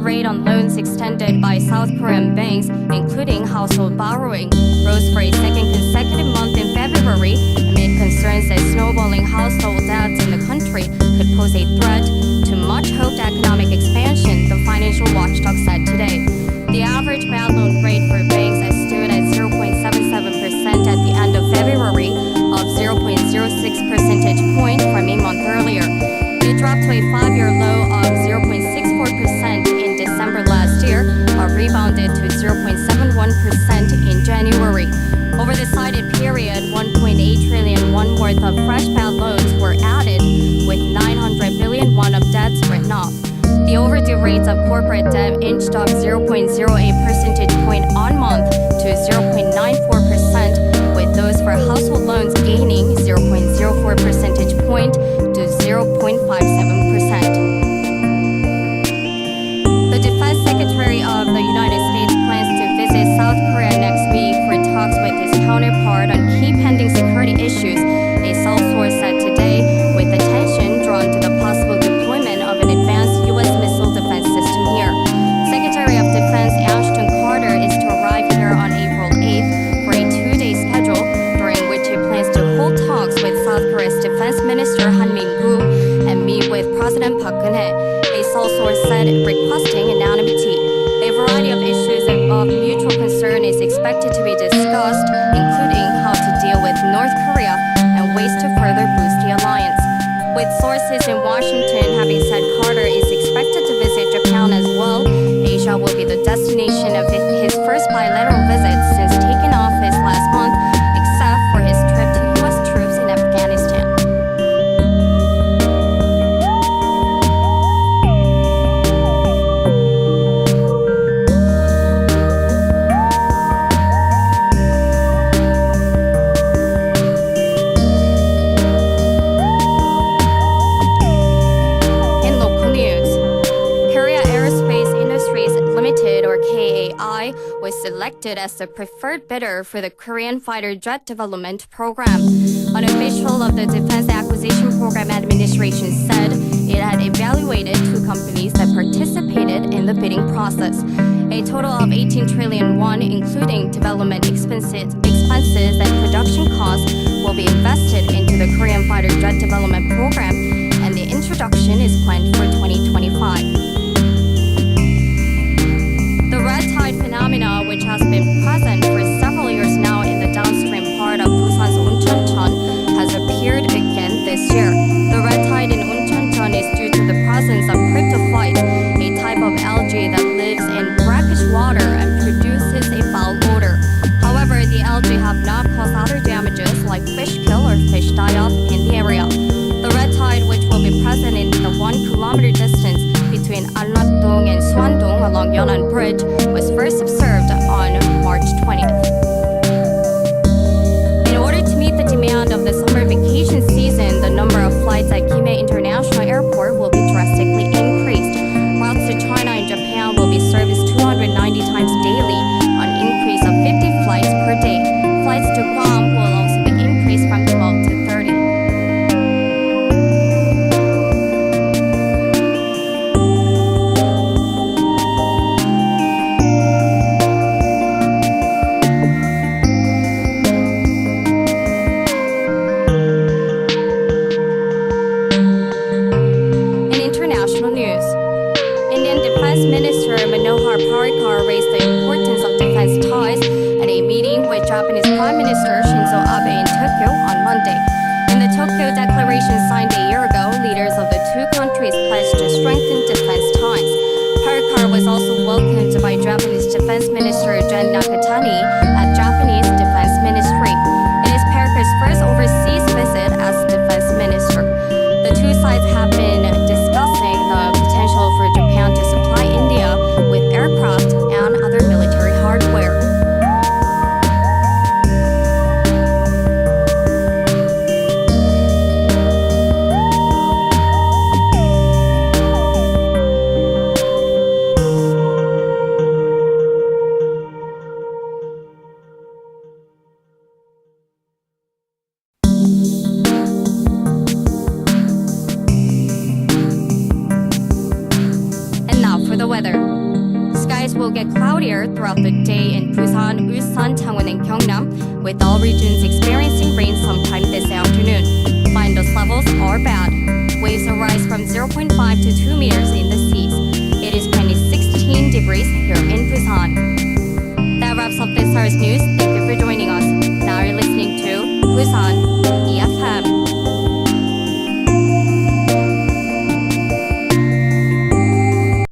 rate on loans extended by South Korean banks, including household borrowing, rose for a second consecutive month in February amid concerns that snowballing household debts in the country could pose a threat to much-hoped economic expansion, the financial watchdog said today. The average bad loan rate for banks has stood at 0.77% at the end of February, up 0.06 percentage point from a month earlier. It dropped to a 5-year low of 0.64% in December last year, but rebounded to 0.71% in January. Over the cited period, 1.8 trillion won worth of fresh bad loans were added, with 900 billion won of debts written off. The overdue rates of corporate debt inched up 0.08 percentage point on month to 0.94%, with those for household loans gaining 0.04 percentage point to 0.57%. The Defense Secretary of the United States plans to visit South Korea next week for talks with his counterpart on key pending security issues, a Seoul source said today, with attention drawn to the possible deployment of an advanced U.S. missile defense system here. Secretary of Defense Ashton Carter is to arrive here on April 8th for a 2-day schedule, during which he plans to hold talks with South Korea's Defense Minister Han Min-gu and meet with President Park Geun-hye, a Seoul source said, requesting anonymity. A variety of issues of mutual concern is expected to be discussed, including how to deal with North Korea and ways to further boost the alliance. With sources in Washington having said Carter is expected to visit Japan as well, Asia will be the destination of his first bilateral visit since taking office last month, except for his trip to U.S. troops in Afghanistan. Was selected as the preferred bidder for the Korean fighter jet development program. An official of the Defense Acquisition Program Administration said it had evaluated 2 companies that participated in the bidding process. A total of 18 trillion won, including development expenses and production costs, will be invested into the Korean fighter jet development program, and the introduction is planned for 2025. The red tide phenomena, which has been present for several years now in the downstream part of Busan's Uncheoncheon, has appeared again this year. The red tide in Uncheoncheon is due to the presence of cryptophytes, a type of algae that lives in brackish water and produces a foul odor. However, the algae have not caused other damages like fish kill or fish die-off in the area. The red tide, which will be present in the 1-kilometer distance between Anlatdong and Suandong along Yeonan Bridge, was first observed on March 20th. In order to meet the demand of the summer vacation season, the number of flights at Gimhae International Airport will be drastically increased. Routes to China and Japan will be serviced 290 times daily, an increase of 50 flights per day. Flights to Guam will also be increased from 12 to 30. Minister Manohar Parrikar raised the importance of defense ties at a meeting with Japanese Prime Minister Shinzo Abe in Tokyo on Monday. In the Tokyo Declaration signed a year ago, leaders of the 2 countries pledged to strengthen defense ties. Parrikar was also welcomed by Japanese Defense Minister Gen Nakatani at Japanese Defense Ministry. It is Parrikar's first overseas visit as defense minister. The 2 sides have been discussing the potential for Japan to supply India with aircraft and other military hardware. will get cloudier throughout the day in Busan, Ulsan, Changwon, and Gyeongnam, with all regions experiencing rain sometime this afternoon. Find those levels are bad. Waves will rise from 0.5 to 2 meters in the seas. It is currently 16 degrees here in Busan. That wraps up this hour's news. Thank you for joining us. Now you're listening to Busan